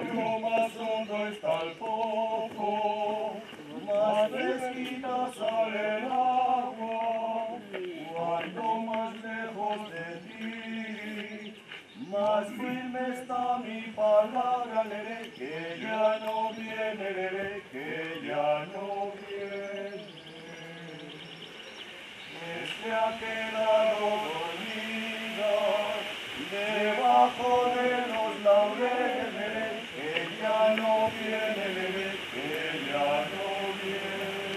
Cuando más hondo está el pozo, más fresquita sale el agua. Cuando más lejos de ti, más firme está mi palabra, lere, que ya no viene, lere, que ya no viene. Se ha quedado dormida debajo de los laureles, que ya no viene, que ya no viene.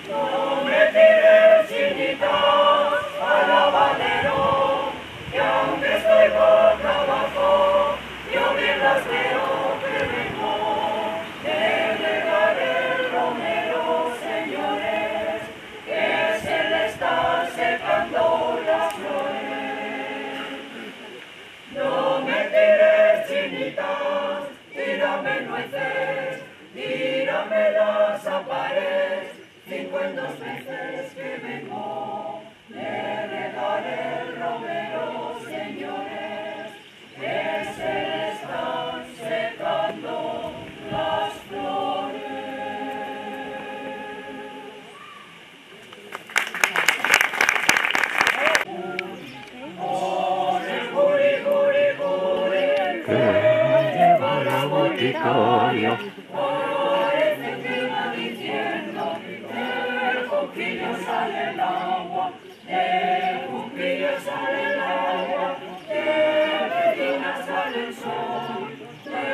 No me tires, chinitas, al lavadero, que aunque estoy boca abajo, yo bien las veo que vengo de regar el romero, señores, que se le están secando las flores. No me tires, chinitas, tírame nueces, tíramelas a pared, 52 veces que vengo de regar el romero, señores, que se le están secando las flores. Con el guri, guri, guri, que lleva la boticaria, parece que va diciendo: del cuquillo sale el agua, del cuquillo sale el agua, de Medina sale el sol, de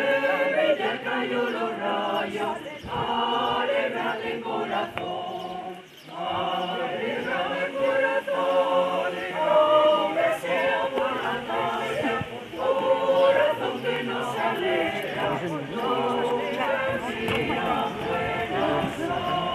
Villa cayó los rayos, alegrad el corazón, alegrad el corazón, aunque sea por la calle, corazón que no se alegra, no decía buena sangre.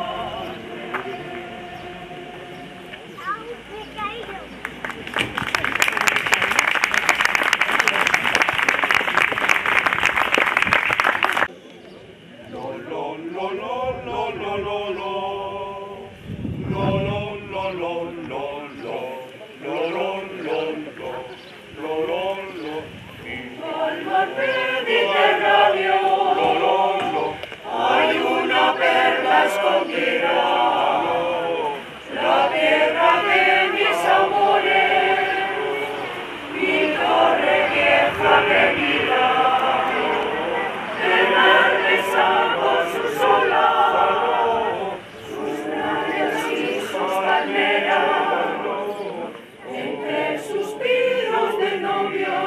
Al mar Mediterráneo hay una perla escondida, la tierra de mis amores, mi torre vieja querida, el mar besa con sus olas, sus playas y sus palmeras, entre suspiros de novia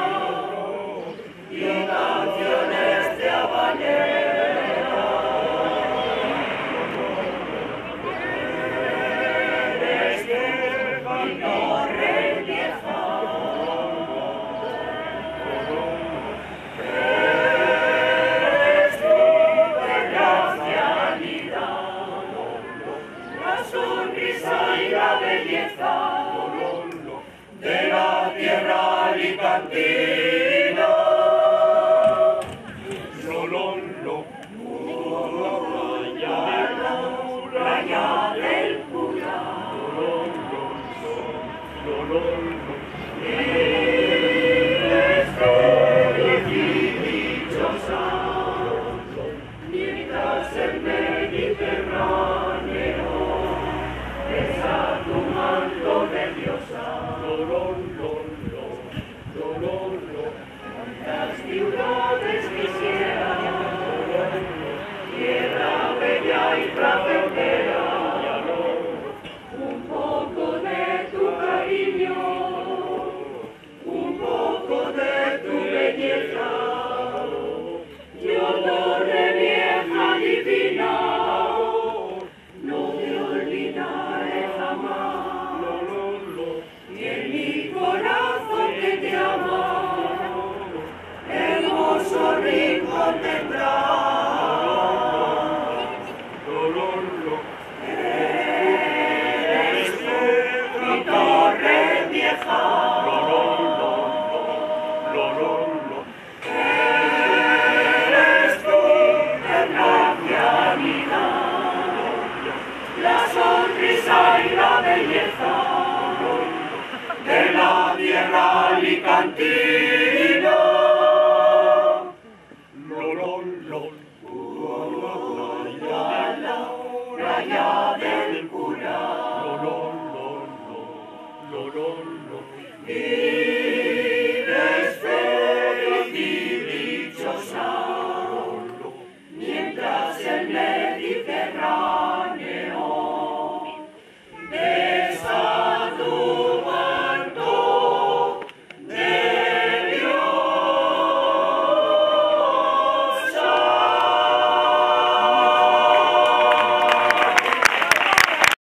y canciones de habanera. Eres mi torre vieja, eres tu gracialidad, la sonrisa y la belleza de la tierra alicantina. Raya del cura, estoy dichosa, mientras el Mediterráneo besa tu manto de diosa. Cuántas ciudades quisieran, tierra bella y placentera, un poco de tu cariño, un poco de tu belleza, yo torre vieja divina, no te olvidaré jamás, y en mi corazón que te ama, hermoso rincón tendrá. Eres tú, mi torre vieja, eres tú, gracialidad, la sonrisa y la belleza de la tierra alicantina.